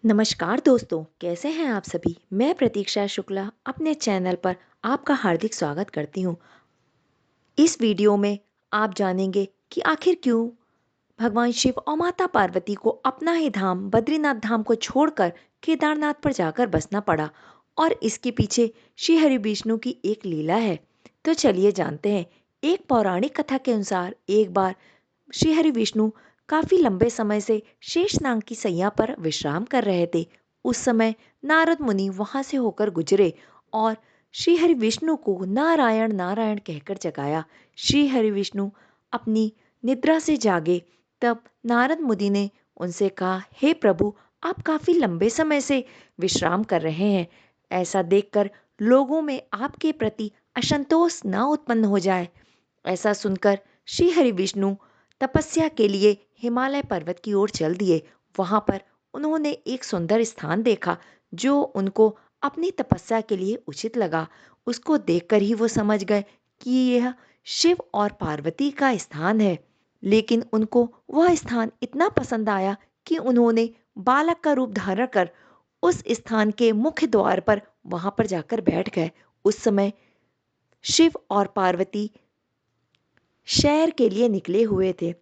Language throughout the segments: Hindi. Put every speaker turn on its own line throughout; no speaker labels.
नमस्कार दोस्तों, कैसे हैं आप सभी। मैं प्रतीक्षा शुक्ला अपने चैनल पर आपका हार्दिक स्वागत करती हूँ। इस वीडियो में आप जानेंगे कि आखिर क्यों भगवान शिव और माता पार्वती को अपना ही धाम बद्रीनाथ धाम को छोड़कर केदारनाथ पर जाकर बसना पड़ा और इसके पीछे श्री हरि विष्णु की एक लीला है। तो चलिए जानते हैं। एक पौराणिक कथा के अनुसार एक बार श्री हरि विष्णु काफी लंबे समय से शेषनाग की सैया पर विश्राम कर रहे थे। उस समय नारद मुनि वहां से होकर गुजरे और श्री हरि विष्णु को नारायण नारायण कहकर जगाया। श्री हरि विष्णु अपनी निद्रा से जागे तब नारद मुनि ने उनसे कहा, हे प्रभु, आप काफी लंबे समय से विश्राम कर रहे हैं। ऐसा देखकर लोगों में आपके प्रति असंतोष न उत्पन्न हो जाए। ऐसा सुनकर श्री हरि विष्णु तपस्या के लिए हिमालय पर्वत की ओर चल दिए। वहां पर उन्होंने एक सुंदर स्थान देखा जो उनको अपनी तपस्या के लिए उचित लगा। उसको देखकर ही वो समझ गए कि यह शिव और पार्वती का स्थान है। लेकिन उनको वह स्थान इतना पसंद आया कि उन्होंने बालक का रूप धारण कर उस स्थान के मुख्य द्वार पर वहां पर जाकर बैठ गए। उस समय शिव और पार्वती शहर के लिए निकले हुए थे।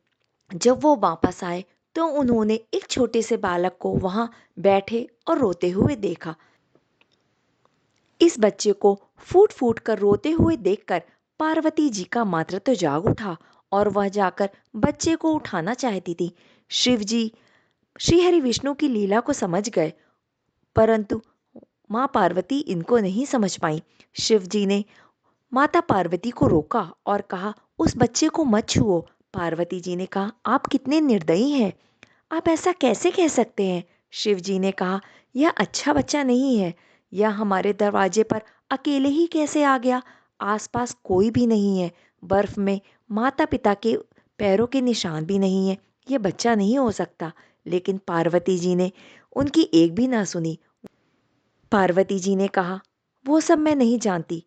जब वो वापस आए तो उन्होंने एक छोटे से बालक को वहां बैठे और रोते हुए देखा। इस बच्चे को फूट फूट कर रोते हुए देखकर पार्वती जी का मातृत्व जाग उठा और वह जाकर बच्चे को उठाना चाहती थी। शिव जी श्री हरि विष्णु की लीला को समझ गए, परंतु माँ पार्वती इनको नहीं समझ पाई। शिव जी ने माता पार्वती को रोका और कहा, उस बच्चे को मत छुओ। पार्वती जी ने कहा, आप कितने निर्दयी हैं, आप ऐसा कैसे कह सकते हैं। शिव जी ने कहा, यह अच्छा बच्चा नहीं है। यह हमारे दरवाजे पर अकेले ही कैसे आ गया। आसपास कोई भी नहीं है। बर्फ में माता पिता के पैरों के निशान भी नहीं है। यह बच्चा नहीं हो सकता। लेकिन पार्वती जी ने उनकी एक भी ना सुनी। पार्वती जी ने कहा, वो सब मैं नहीं जानती।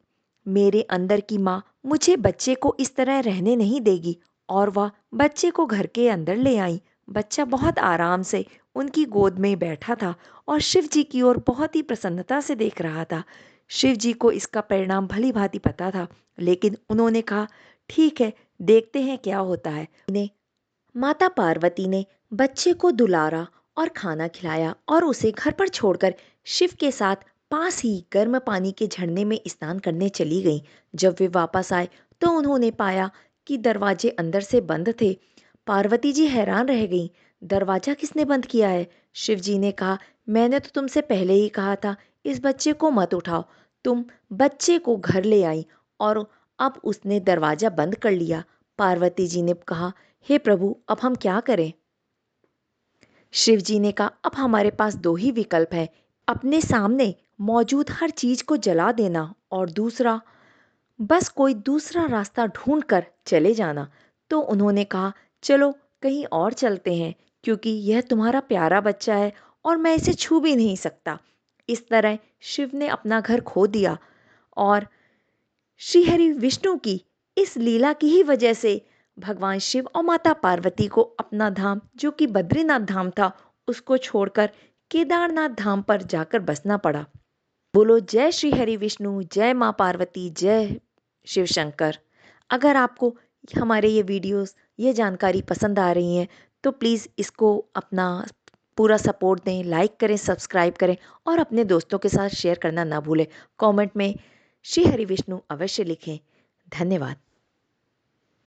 मेरे अंदर की माँ मुझे बच्चे को इस तरह रहने नहीं देगी। और वह बच्चे को घर के अंदर ले आई। बच्चा बहुत आराम से उनकी गोद में बैठा था और शिव जी की ओर बहुत ही प्रसन्नता से देख रहा था। शिव जी को इसका परिणाम भली भांति पता था, लेकिन उन्होंने कहा, ठीक है, देखते हैं क्या होता है। उन्हें माता पार्वती ने बच्चे को दुलारा और खाना खिलाया और उसे घर पर छोड़कर शिव के साथ पास ही गर्म पानी के झरने में स्नान करने चली गईं। जब वे वापस आए तो उन्होंने पाया कि दरवाजे अंदर से बंद थे। पार्वती जी हैरान रह गईं, दरवाजा किसने बंद किया है। शिव जी ने कहा, मैंने तो तुमसे पहले ही कहा था इस बच्चे को मत उठाओ। तुम बच्चे को घर ले आई और अब उसने दरवाजा बंद कर लिया। पार्वती जी ने कहा, हे प्रभु, अब हम क्या करें। शिव जी ने कहा, अब हमारे पास दो ही विकल्प हैं। अपने सामने मौजूद हर चीज को जला देना और दूसरा, बस कोई दूसरा रास्ता ढूंढ कर चले जाना। तो उन्होंने कहा, चलो कहीं और चलते हैं, क्योंकि यह तुम्हारा प्यारा बच्चा है और मैं इसे छू भी नहीं सकता। इस तरह शिव ने अपना घर खो दिया और श्री हरि विष्णु की इस लीला की ही वजह से भगवान शिव और माता पार्वती को अपना धाम, जो कि बद्रीनाथ धाम था, उसको छोड़कर केदारनाथ धाम पर जाकर बसना पड़ा। बोलो जय श्री हरि विष्णु, जय माँ पार्वती, जय शिव शंकर। अगर आपको हमारे ये वीडियोस, ये जानकारी पसंद आ रही हैं तो प्लीज़ इसको अपना पूरा सपोर्ट दें, लाइक करें, सब्सक्राइब करें और अपने दोस्तों के साथ शेयर करना ना भूलें। कमेंट में श्री हरि विष्णु अवश्य लिखें। धन्यवाद।